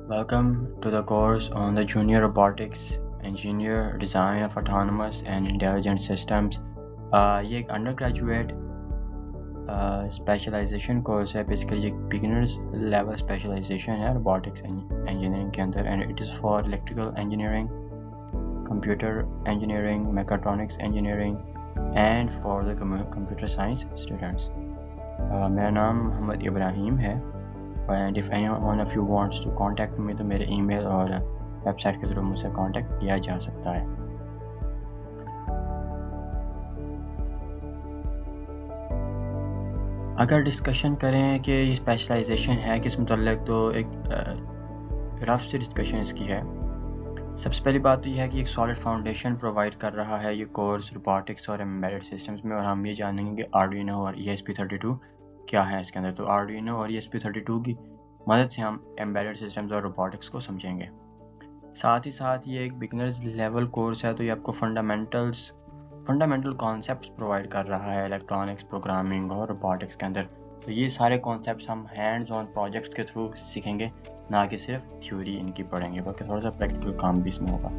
Welcome to the course on the Junior Robotics Engineer Design of Autonomous and Intelligent Systems. ये एक undergraduate specialisation course है, basically एक beginners level specialisation है robotics engineering के अंदर, and it is for electrical engineering, computer engineering, mechatronics engineering and for the computer science students. मेरा नाम मोहम्मद इब्राहिम है, and if any one of you wants to contact me तो मेरे email और website के थ्रू मुझसे कांटेक्ट किया जा सकता है। अगर डिस्कशन करें कि ये स्पेशलाइजेशन है किस मुतल्लिक, तो एक रफ सी डिस्कशन इसकी है। सबसे पहली बात तो ये है कि एक सॉलिड फाउंडेशन प्रोवाइड कर रहा है ये कोर्स रोबोटिक्स और एम्बेडेड सिस्टम्स में, और हम ये जानेंगे कि आर्डुइनो और ESP32 क्या है इसके अंदर। तो आर्डुइनो और ESP32 की मदद से हम एम्बेडेड सिस्टम्स और रोबोटिक्स को समझेंगे। साथ ही साथ ये एक बिगनर्स लेवल कोर्स है, तो ये आपको फंडामेंटल कॉन्सेप्ट्स प्रोवाइड कर रहा है इलेक्ट्रॉनिक्स, प्रोग्रामिंग और रोबोटिक्स के अंदर। तो ये सारे कॉन्सेप्ट्स हम हैंड्स ऑन प्रोजेक्ट्स के थ्रू सीखेंगे, ना कि सिर्फ थ्योरी इनकी पढ़ेंगे, बल्कि थोड़ा सा प्रैक्टिकल काम भी इसमें होगा।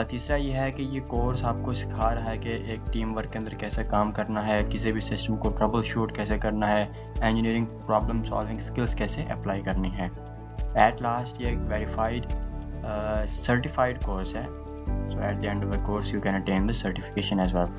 तीसरा ये है कि ये कोर्स आपको सिखा रहा है कि एक टीम वर्क के अंदर कैसे काम करना है, किसी भी सिस्टम को ट्रबल शूट कैसे करना है, इंजीनियरिंग प्रॉब्लम सॉल्विंग स्किल्स कैसे अप्लाई करनी है। एट लास्ट ये एक वेरीफाइड सर्टिफाइड कोर्स है, so at the end of the course you can attain the certification as well.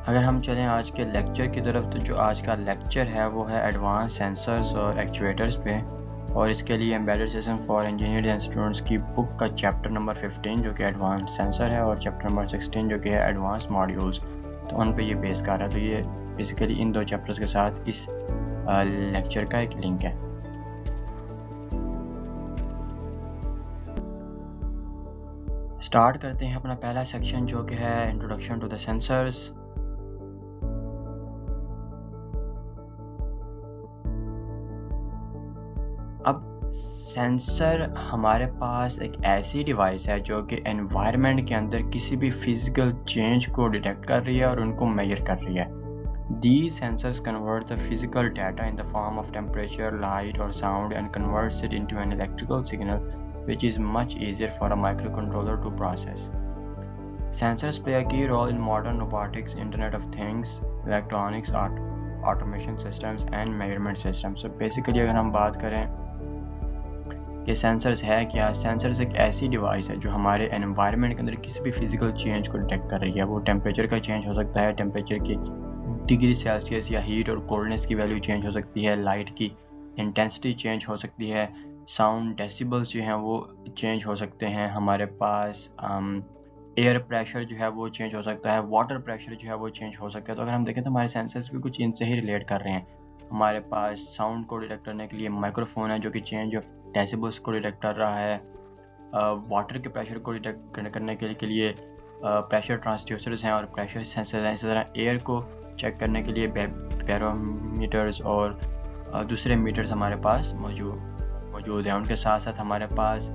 अगर हम चलें आज के लेक्चर की तरफ, तो जो आज का लेक्चर है वो है एडवांस सेंसर्स और एक्चुएटर्स पे, और इसके लिए embedded system for engineers and students की बुक का चैप्टर नंबर 15 जो कि एडवांस सेंसर है, और चैप्टर नंबर 16 जो कि है एडवांस मॉड्यूल्स, तो उन पे ये बेस कर रहा है। तो ये बेसिकली इन दो चैप्टर्स के साथ इस लेक्चर का एक लिंक है। स्टार्ट करते हैं अपना पहला सेक्शन जो कि है इंट्रोडक्शन टू द सेंसर्स। अब सेंसर हमारे पास एक ऐसी डिवाइस है जो कि एनवायरनमेंट के अंदर किसी भी फिजिकल चेंज को डिटेक्ट कर रही है और उनको मेजर कर रही है। These sensors convert the physical data in the form of temperature, light or sound and converts it into an electrical signal, which is much easier for a microcontroller to process. Sensors play a key role in modern robotics, Internet of Things, electronics, automation systems and measurement systems. So basically अगर हम बात करें कि sensors है क्या, sensors एक ऐसी device है जो हमारे एनवायरनमेंट के अंदर किसी भी फिजिकल चेंज को डिटेक्ट कर रही है। वो टेम्परेचर का चेंज हो सकता है, टेम्परेचर की डिग्री सेल्सियस या हीट और कोल्डनेस की वैल्यू चेंज हो सकती है, लाइट की इंटेंसिटी चेंज हो सकती है, साउंड डेसिबल्स जो हैं वो चेंज हो सकते हैं, हमारे पास एयर प्रेशर जो है वो चेंज हो सकता है, वाटर प्रेशर जो है वो चेंज हो सकता है। तो अगर हम देखें तो हमारे सेंसर्स भी कुछ इनसे ही रिलेट कर रहे हैं। हमारे पास साउंड को डिटेक्ट करने के लिए माइक्रोफोन है जो कि चेंज ऑफ डेसिबल्स को डिटेक्ट कर रहा है, वाटर के प्रेशर को डिटेक्ट करने के लिए प्रेशर ट्रांसड्यूसर्स हैं और प्रेशर सेंसर हैं। इसी तरह एयर को चेक करने के लिए बैरोमीटर्स और दूसरे मीटर्स हमारे पास मौजूद हैं। उनके साथ साथ हमारे पास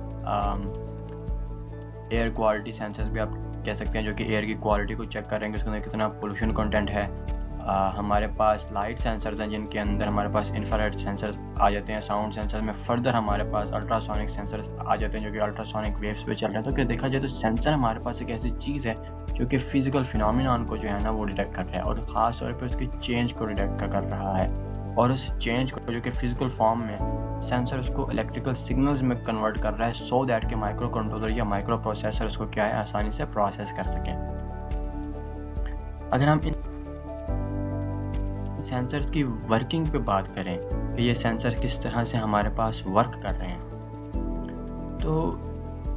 एयर क्वालिटी सेंसर्स भी आप कह सकते हैं, जो कि एयर की क्वालिटी को चेक करेंगे, उसके अंदर कितना पोल्यूशन कंटेंट है। हमारे पास लाइट सेंसर्स हैं जिनके अंदर हमारे पास इंफ्रारेड सेंसर्स आ जाते हैं। साउंड सेंसर में फर्दर हमारे पास अल्ट्रासोनिक सेंसर्स आ जाते हैं जो कि अल्ट्रासोनिक वेव्स पे चल रहे हैं। तो अगर देखा जाए तो सेंसर हमारे पास एक ऐसी चीज़ है जो कि फिजिकल फिनोमिनन को जो है ना वो डिटेक्ट कर रहा है, और ख़ास तौर पे उसकी चेंज को डिटेक्ट कर रहा है, और उस चेंज को जो कि फिजिकल फॉर्म में सेंसर उसको इलेक्ट्रिकल सिग्नल्स में कन्वर्ट कर रहा है, सो दैट कि माइक्रो कंट्रोलर या माइक्रो प्रोसेसर उसको क्या है आसानी से प्रोसेस कर सकें। अगर हम इन सेंसर्स की वर्किंग पे बात करें कि ये सेंसर किस तरह से हमारे पास वर्क कर रहे हैं, तो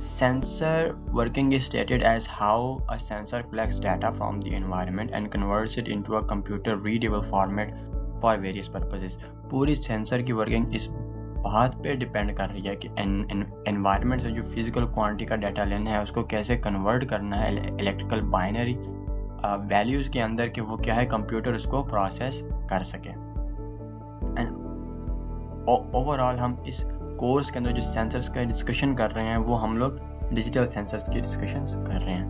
sensor working is stated as how a sensor collects data from the environment and converts it into a computer readable format for various purposes. पूरी सेंसर की वर्किंग इस बात पे डिपेंड कर रही है कि एनवायरनमेंट से जो फिजिकल क्वांटिटी का डाटा लेना है उसको कैसे कन्वर्ट करना है इलेक्ट्रिकल बाइनरी वैल्यूज़ के अंदर, कि वो क्या है कंप्यूटर उसको प्रोसेस कर सके। एंड ओवरऑल हम इस कोर्स के अंदर जो सेंसर्स का डिस्कशन कर रहे हैं वो हम लोग डिजिटल सेंसर्स की डिस्कशन कर रहे हैं।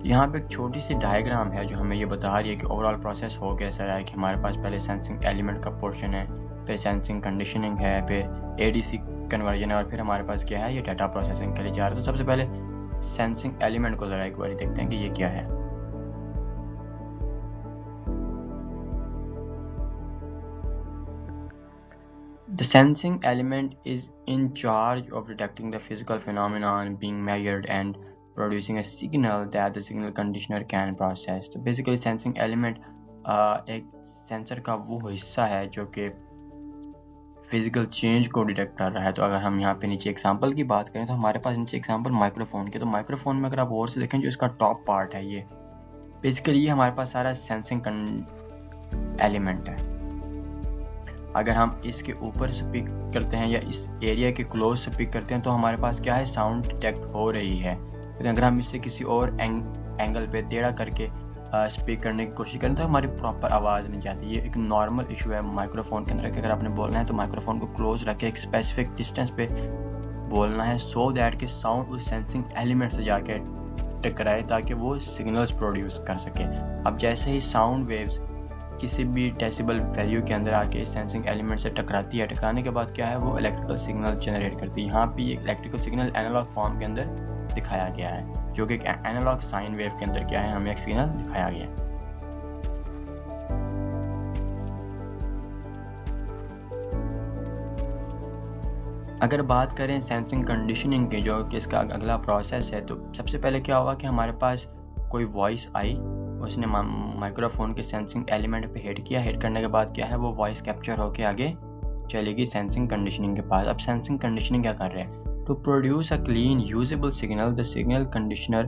यहाँ पे एक छोटी सी डायग्राम है जो हमें ये बता रही है कि ओवरऑल प्रोसेस हो कैसा रहा है, कि हमारे पास पहले सेंसिंग एलिमेंट का पोर्शन है, फिर सेंसिंग कंडीशनिंग है, फिर एडीसी कन्वर्जन है, और फिर हमारे पास क्या है, ये डाटा प्रोसेसिंग के लिए जा रहा है। तो सबसे पहले सेंसिंग एलिमेंट को ज़रा एक बार देखते हैं कि ये क्या है। The sensing element is in charge of detecting the physical phenomenon being measured and producing a signal that the signal conditioner can process. तो basically sensing element एक सेंसर का वो हिस्सा है जो कि फिजिकल चेंज को डिटेक्ट कर रहा है। तो अगर हम यहाँ पे नीचे एग्जांपल की बात करें तो हमारे पास नीचे एग्जांपल माइक्रोफोन के, तो माइक्रोफोन में अगर आप और से देखें जो इसका टॉप पार्ट है, ये बेसिकली ये हमारे पास सारा सेंसिंग एलिमेंट है। अगर हम इसके ऊपर स्पीक करते हैं या इस एरिया के क्लोज स्पीक करते हैं तो हमारे पास क्या है, साउंड डिटेक्ट हो रही है। लेकिन अगर हम इससे किसी और एंगल पे टेढ़ा करके स्पीक करने की कोशिश करें तो हमारी प्रॉपर आवाज़ नहीं जाती। ये एक नॉर्मल इशू है माइक्रोफोन के अंदर कि अगर आपने बोलना है तो माइक्रोफोन को क्लोज रख के एक स्पेसिफिक डिस्टेंस पे बोलना है, सो दैट कि साउंड उस सेंसिंग एलिमेंट से जाके टकराए ताकि वो सिग्नल्स प्रोड्यूस कर सके। अब जैसे ही साउंड वेव्स किसी भी डेसिबल वैल्यू के अंदर आके सेंसिंग एलिमेंट से टकराती है, टकराने के बाद क्या है, वो इलेक्ट्रिकल सिग्नल जनरेट करती है। यहाँ पे ये इलेक्ट्रिकल सिग्नल एनालॉग फॉर्म के अंदर दिखाया गया है, जो कि एक एनालॉग साइन वेव के अंदर क्या है, हमें एक सिग्नल दिखाया गया है। अगर बात करें सेंसिंग कंडीशनिंग की, जो कि इसका अगला प्रोसेस है, तो सबसे पहले क्या होगा कि हमारे पास कोई वॉइस आई, उसने माइक्रोफोन के सेंसिंग एलिमेंट पे हिट किया, हिट करने के बाद क्या है, वो वॉइस कैप्चर होके आगे चलेगी सेंसिंग कंडीशनिंग के पास। अब सेंसिंग कंडीशनिंग क्या कर रहे हैं, to produce a clean usable signal the signal conditioner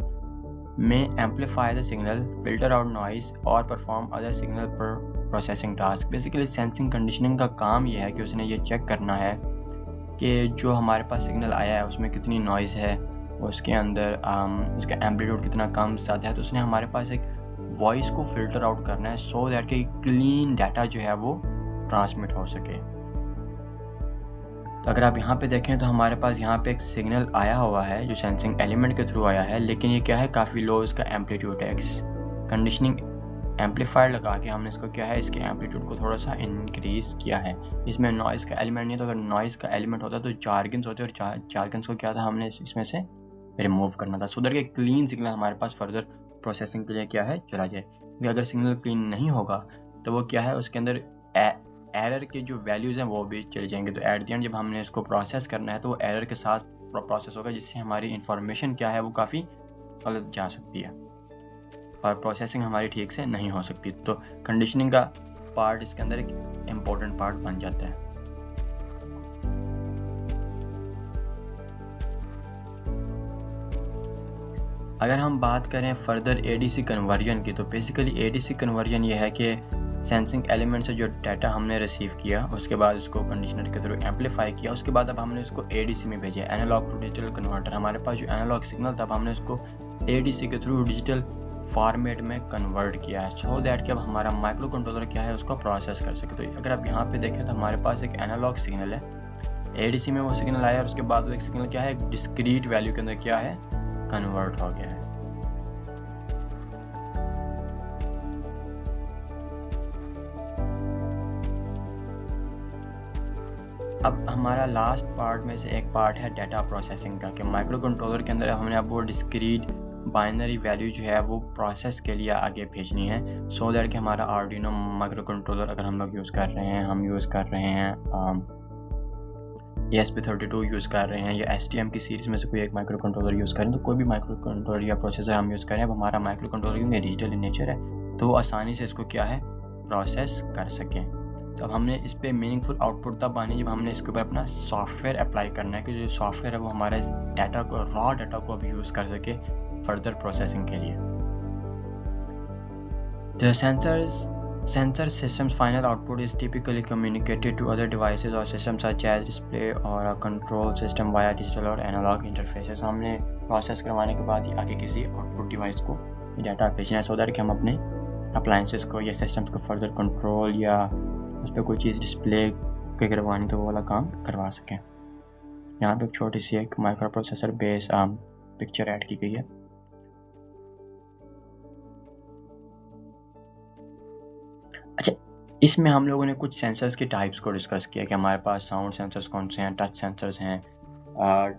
में amplify the signal, filter out noise और perform other signal processing task. Basically sensing conditioning का काम यह है कि उसने ये चेक करना है कि जो हमारे पास सिग्नल आया है उसमें कितनी नॉइज़ है, उसके अंदर उसका एम्पलीट्यूड कितना कम ज़्यादा है। तो उसने हमारे पास एक वॉइस को फिल्टर आउट करना है सो दैट कि क्लीन डाटा जो है वो ट्रांसमिट हो सके। तो अगर आप यहाँ पे देखें तो हमारे पास यहाँ पे एक सिग्नल आया हुआ है जो सेंसिंग एलिमेंट के थ्रू आया है, लेकिन ये क्या है, काफ़ी लो इसका एम्पलीट्यूड है। कंडीशनिंग एम्पलीफायर लगा के हमने इसको क्या है, इसके एम्पलीट्यूड को थोड़ा सा इंक्रीज किया है। इसमें नॉइज़ का एलिमेंट नहीं है, तो अगर नॉइज़ का एलिमेंट होता तो जार्गन्स होते, और जार्गन्स को क्या था, हमने इसमें से रिमूव करना था, सो दैट कि क्लीन सिग्नल हमारे पास फर्दर प्रोसेसिंग के लिए क्या है, चला जाए। क्योंकि अगर सिग्नल क्लीन नहीं होगा तो वो क्या है, उसके अंदर एरर के जो वैल्यूज़ हैं वो भी चले जाएंगे। तो एट द एंड जब हमने इसको प्रोसेस करना है तो वो एरर के साथ प्रोसेस होगा, जिससे हमारी इंफॉर्मेशन क्या है, वो काफ़ी गलत जा सकती है और प्रोसेसिंग हमारी ठीक से नहीं हो सकती। तो कंडीशनिंग का पार्ट इसके अंदर एक इम्पोर्टेंट पार्ट बन जाता है। अगर हम बात करें फर्दर एडीसी कन्वर्जन की, तो बेसिकली एडीसी कन्वर्जन ये है कि सेंसिंग एलिमेंट से जो डाटा हमने रिसीव किया, उसके बाद उसको कंडीशनर के थ्रू एम्पलीफाई किया, उसके बाद अब हमने उसको एडीसी में भेजा, एनालॉग टू डिजिटल कन्वर्टर। हमारे पास जो एनालॉग सिग्नल था, अब हमने उसको एडीसी के थ्रू डिजिटल फॉर्मेट में कन्वर्ट किया है, सो दैट कि अब हमारा माइक्रो कंट्रोलर क्या है, उसको प्रोसेस कर सके। तो अगर आप यहाँ पे देखें तो हमारे पास एक एनालॉग सिग्नल है, एडीसी में वो सिग्नल आया और उसके बाद वो एक सिग्नल क्या है, एक डिस्क्रीट वैल्यू के अंदर क्या है, कन्वर्ट हो गया है। अब हमारा लास्ट पार्ट में से एक पार्ट है डाटा प्रोसेसिंग का, कि माइक्रो कंट्रोलर के अंदर हमने अब वो डिस्क्रीट बाइनरी वैल्यू जो है वो प्रोसेस के लिए आगे भेजनी है, सो दैट कि हमारा आर्डिनो माइक्रो कंट्रोलर अगर हम लोग यूज़ कर रहे हैं, हम यूज़ कर रहे हैं ESP32 यूज़ कर रहे हैं, या STM की सीरीज़ में से कोई एक माइक्रो कंट्रोलर यूज़ करें, तो कोई भी माइक्रो कंट्रोलर या प्रोसेसर हम यूज़ करें, अब हमारा माइक्रो कंट्रोलर क्योंकि डिजिटल इन नेचर है तो वो आसानी से इसको क्या है, प्रोसेस कर सकें। तो अब हमने इस पर मीनिंगफुल आउटपुट तब आनी जब हमने इसके ऊपर अपना सॉफ्टवेयर अप्लाई करना है, कि जो सॉफ्टवेयर है वो हमारे डाटा को, रॉ डाटा को अब यूज़ कर सके फर्दर प्रोसेसिंग के लिए। The sensor system's final output is typically communicated to other devices or systems such as display or a control system via digital or analog interfaces। हमने process करवाने के बाद ये आगे किसी आउटपुट डिवाइस को डाटा भेजना है, सो दैट कि हम अपने अप्लायंसेस को या सिस्टम्स को फर्दर कंट्रोल या उस पर कोई चीज़ डिस्प्ले करवानी तो वो वाला काम करवा सकें। यहाँ पे एक छोटी सी एक micro processor base picture add की गई है। इसमें हम लोगों ने कुछ सेंसर्स के टाइप्स को डिस्कस किया कि हमारे पास साउंड सेंसर्स कौन से हैं, टच सेंसर्स हैं,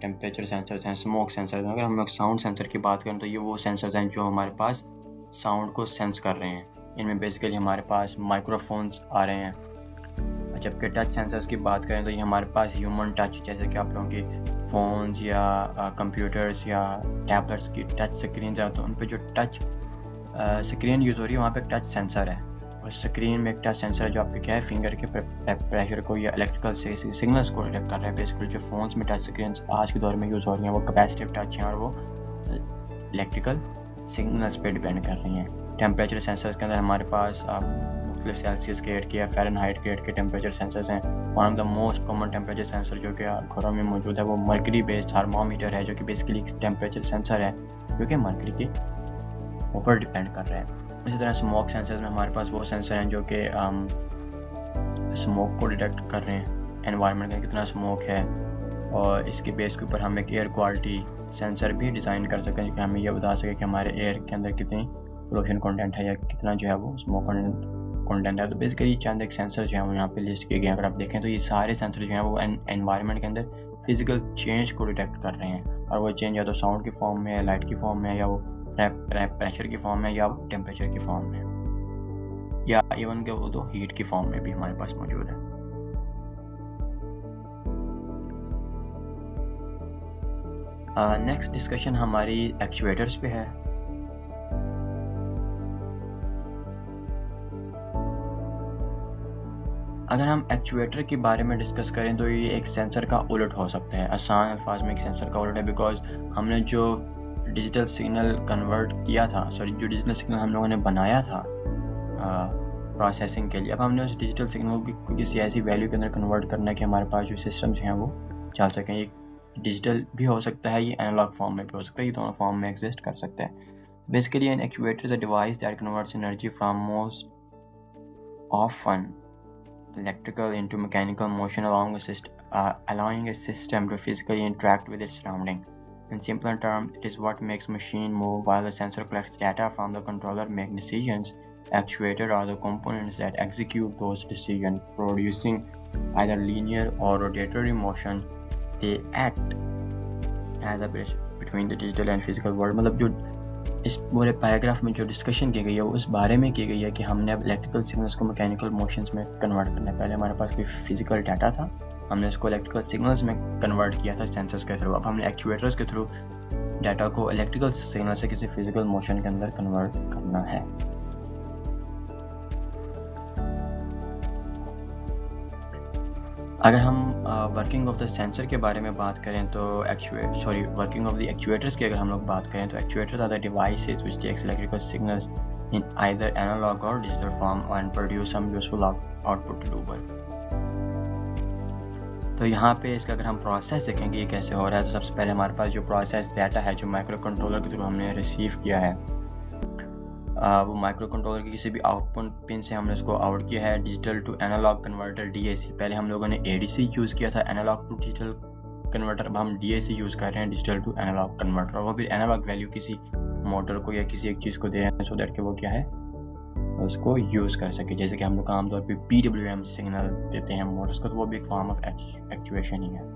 टेम्परेचर सेंसर्स हैं, स्मोक सेंसर्स हैं। अगर हम लोग साउंड सेंसर की बात करें तो ये वो सेंसर्स हैं जो हमारे पास साउंड को सेंस कर रहे हैं। इनमें बेसिकली हमारे पास माइक्रोफोन्स आ रहे हैं। जबकि टच सेंसर्स की बात करें तो ये हमारे पास ह्यूमन टच, जैसे कि आप लोगों के फ़ोन्स या कंप्यूटर्स या टैबलेट्स की टच स्क्रीन है, तो उन पर जो टच स्क्रीन यूज़ हो रही है वहाँ पे एक टच सेंसर है। और स्क्रीन में एक टच सेंसर है जो आपके क्या है, फिंगर के प्रेशर को या इलेक्ट्रिकल सिग्नल्स को डिटेक्ट कर रहा है। बेसिकली जो फ़ोन्स में टच स्क्रीन आज के दौर में यूज़ हो रही हैं वो कैपेसिटिव टच हैं और वो इलेक्ट्रिकल सिग्नल्स पे डिपेंड कर रही हैं। टेम्परेचर सेंसर्स के अंदर हमारे पास मुख्तलिफ सेल्सियस ग्रेड के या फ़ारेनहाइट ग्रेड के टेम्परेचर सेंसर्स हैं। One of the most common temperature sensor जो कि घरों में मौजूद है वो मर्करी बेस्ड थर्मोमीटर है, जो कि बेसिकली एक टेम्परेचर सेंसर है जो कि मर्करी के ऊपर डिपेंड कर रहा है। इसी तरह स्मोक सेंसर्स में हमारे पास वो सेंसर हैं जो कि स्मोक को डिटेक्ट कर रहे हैं, एनवायरनमेंट का कितना स्मोक है, और इसके बेस के ऊपर हम एक एयर क्वालिटी सेंसर भी डिज़ाइन कर सकते हैं कि हमें यह बता सके कि हमारे एयर के अंदर कितनी पोल्यूशन कंटेंट है या कितना जो है वो स्मोक कंटेंट है। तो बेसिकली चंद एक सेंसर जो है वो यहाँ पे लिस्ट किए गए हैं। अगर आप देखें तो ये सारे सेंसर जो हैं वो एनवायरनमेंट के अंदर फिजिकल चेंज को डिटेक्ट कर रहे हैं, और वो चेंज या तो साउंड की फॉर्म में है, लाइट की फॉर्म में, या वो प्रेशर की फॉर्म में, या टेम्परेचर की फॉर्म में, या इवन के वो तो हीट की फॉर्म में भी हमारे पास मौजूद है। नेक्स्ट डिस्कशन हमारी एक्चुएटर्स पे है। अगर हम एक्चुएटर के बारे में डिस्कस करें तो ये एक सेंसर का उलट हो सकता है। आसान अल्फाज में एक सेंसर का उलट है, बिकॉज हमने जो डिजिटल सिग्नल कन्वर्ट किया था, जो डिजिटल सिग्नल हम लोगों ने बनाया था प्रोसेसिंग के लिए, अब हमने उस डिजिटल सिग्नल को किसी ऐसी वैल्यू के अंदर कन्वर्ट करना है कि हमारे पास जो सिस्टम्स हैं वो चल सकें। ये डिजिटल भी हो सकता है, ये एनालॉग फॉर्म में भी हो सकता है, ये दोनों फॉर्म में एग्जिस्ट कर सकता है। Basically an actuator is a device that converts energy from most often electrical into mechanical motion allowing a system to physically interact with its surrounding. In simpler terms, it is what makes machine move while the sensor collects data from the controller, make decisions. Actuators are the components that execute those decisions, producing either linear or rotatory motion. They act as a bridge between the digital and physical world. मतलब जो इस पूरे paragraph में जो discussion की गई है वो उस बारे में की गई है कि हमने अब इलेक्ट्रिकल सिग्नल्स को मैकेनिकल मोशंस में कन्वर्ट करना है। पहले हमारे पास कोई फिजिकल डाटा था, हमने इसको इलेक्ट्रिकल सिग्नल्स में कन्वर्ट किया था सेंसर्स के थ्रू। अब हमने एक्चुएटर्स के थ्रू डाटा को इलेक्ट्रिकल सिग्नल से किसी फिजिकल मोशन के अंदर कन्वर्ट करना है। अगर हम वर्किंग ऑफ द सेंसर के बारे में बात करें तो वर्किंग ऑफ द एक्चुएटर्स की अगर हम लोग बात करें तो actuators are the devices which takes electrical signals in either analogue or digital form and produce some useful output to डूबर। तो यहाँ पे इसका अगर हम प्रोसेस देखेंगे ये कैसे हो रहा है, तो सबसे पहले हमारे पास जो प्रोसेस डाटा है जो माइक्रो कंट्रोलर के थ्रू हमने रिसीव किया है, वो माइक्रो कंट्रोलर की किसी भी आउटपुट पिन से हमने उसको आउट किया है digital to analog converter DAC। पहले हम लोगों ने ADC यूज़ किया था, एनालॉग टू डिजिटल कन्वर्टर। अब हम DAC यूज़ कर रहे हैं, डिजिटल टू एनालॉग कन्वर्टर। वो भी एनालॉग वैल्यू किसी मोटर को या किसी एक चीज़ को दे रहे हैं सो दैट कि वो क्या है उसको यूज़ कर सके। जैसे कि हम लोग आमतौर पर PWM सिग्नल देते हैं मोटर्स को, तो वो भी एक फॉर्म ऑफ एक्चुएशन ही है।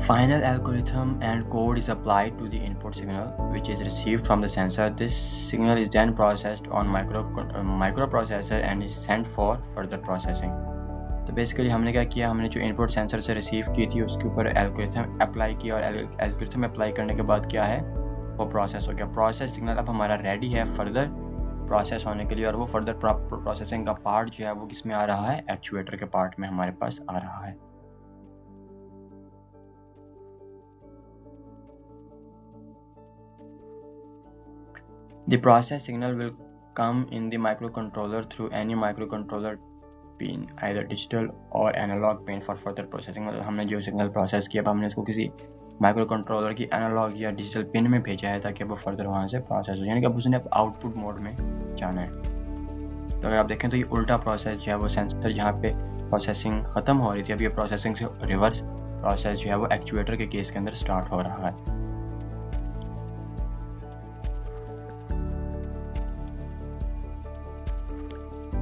Final algorithm and code is applied to the input signal, which is received from the sensor. This signal is then processed on microprocessor and is sent for further processing. तो basically हमने क्या किया, हमने जो input sensor से receive की थी उसके ऊपर एल्गोरिथम अप्लाई किया, और एल्गोरिथम अप्लाई करने के बाद क्या है वो प्रोसेस हो गया। प्रोसेस सिग्नल अब हमारा रेडी है फर्दर प्रोसेस होने के लिए, और वो फर्दर प्रोसेसिंग का पार्ट जो है वो किस में आ रहा है, एक्चुएटर के पार्ट में हमारे पास आ रहा है। The process signal will come in the microcontroller through any microcontroller pin, either digital or analog pin for further processing। मतलब हमने जो सिग्नल प्रोसेस किया अब हमने इसको किसी माइक्रोकंट्रोलर की एनालॉग या डिजिटल पिन में भेजा है ताकि वो फर्दर वहाँ से प्रोसेस हो, यानी कि अब उसने आउटपुट मोड में जाना है। तो अगर आप देखें तो ये उल्टा प्रोसेस जो है वो सेंसर जहाँ पे प्रोसेसिंग ख़त्म हो रही थी, अब ये प्रोसेसिंग से रिवर्स प्रोसेस जो है वो एक्चुएटर के केस के अंदर स्टार्ट हो रहा है।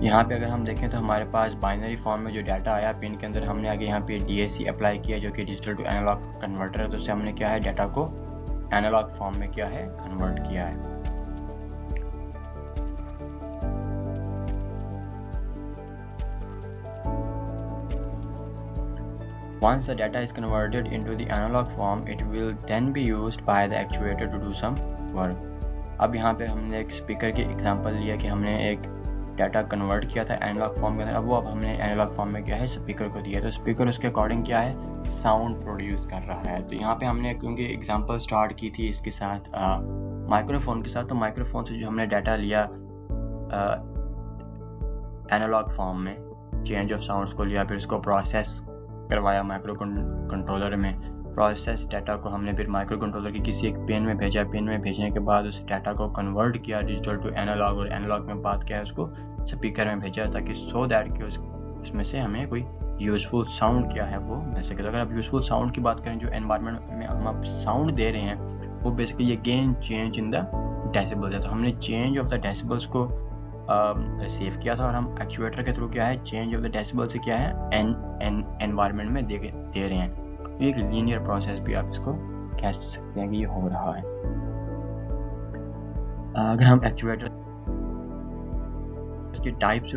यहाँ पे अगर हम देखें तो हमारे पास बाइनरी फॉर्म में जो डाटा आया पिन के अंदर, हमने आगे यहाँ पे DAC अप्लाई किया जो कि डिजिटल टू एनालॉग कन्वर्टर है, तो उससे हमने क्या है डाटा को एनालॉग फॉर्म में क्या है कन्वर्ट किया है। Once the data is converted into the analog form, it will then be used by the actuator to do some work. अब यहाँ पे हमने एक स्पीकर की एग्जांपल लिया कि हमने एक डाटा कन्वर्ट किया था एनालॉग फॉर्म के अंदर, अब वो हमने एनालॉग फॉर्म में क्या है स्पीकर को दिया, तो स्पीकर उसके अकॉर्डिंग क्या है साउंड प्रोड्यूस कर रहा है। तो यहाँ पे हमने क्योंकि एग्जांपल स्टार्ट की थी इसके साथ माइक्रोफोन के साथ, तो माइक्रोफोन से जो हमने डाटा लिया एनालॉग फॉर्म में, चेंज ऑफ साउंड्स को लिया, फिर उसको प्रोसेस करवाया माइक्रो कंट्रोलर में, प्रोसेस डाटा को हमने फिर माइक्रो कंट्रोलर की किसी एक पिन में भेजा, पिन में भेजने के बाद उस डाटा को कन्वर्ट किया डिजिटल टू एनालॉग, और एनालॉग में बात किया है उसको स्पीकर में भेजा, ताकि सो दैट कि उसमें से हमें कोई यूजफुल साउंड क्या है वो मिल सके। तो अगर आप यूजफुल साउंड की बात करें, जो एनवायरनमेंट में हम आप साउंड दे रहे हैं वो बेसिकली ये gain change in the decibels है, तो हमने चेंज ऑफ द डेसिबल्स को सेव किया था, और हम एक्चुएटर के थ्रू क्या है चेंज ऑफ द डेसिबल से क्या है एनवायरनमेंट में दे रहे हैं। तो एक लीनियर प्रोसेस भी आप इसको कह सकते हैं कि ये हो रहा है। अगर हम एक्चुएटर की टाइप्स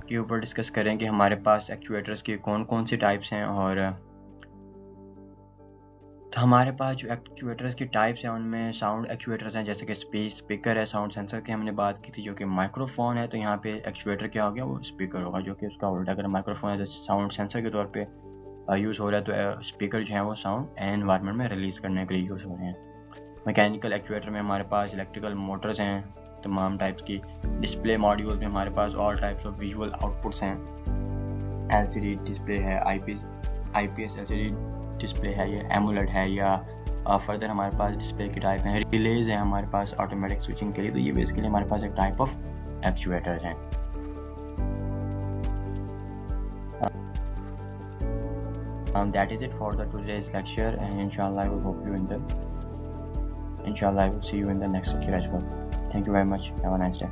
के ऊपर डिस्कस करें कि हमारे पास एक्चुएटर्स की कौन कौन सी टाइप्स हैं, और तो हमारे पास जो एक्चुएटर्स की टाइप्स हैं उनमें साउंड एक्चुएटर्स हैं, जैसे कि स्पीकर है, साउंड सेंसर की हमने बात की थी, जो कि माइक्रोफोन है, तो यहाँ पे एक्चुएटर क्या हो गया वो स्पीकर होगा, जो कि उसका उल्टा। अगर माइक्रोफोन एज साउंड सेंसर के तौर पे यूज़ हो रहा है, तो स्पीकर जो है वो साउंड एनवायरनमेंट में रिलीज़ करने के लिए यूज़ हो रहे हैं। मैकेनिकल एक्चुएटर में हमारे पास इलेक्ट्रिकल मोटर्स हैं तमाम टाइप्स की। डिस्प्ले मॉड्यूल में हमारे पास all types of visual outputs हैं, LCD डिस्प्ले है, IPS LCD डिस्प्ले है, या एमुलेट है, या फर्दर हमारे पास डिस्प्ले की टाइप है, रिलेज है हमारे पास ऑटोमेटिक स्विचिंग के लिए। तो ये बेसिकली हमारे पास एक टाइप ऑफ एक्चुएटर्स हैं। That is it for the today's lecture, and inshallah I will see you in the next lecture as well. Thank you very much. Have a nice day.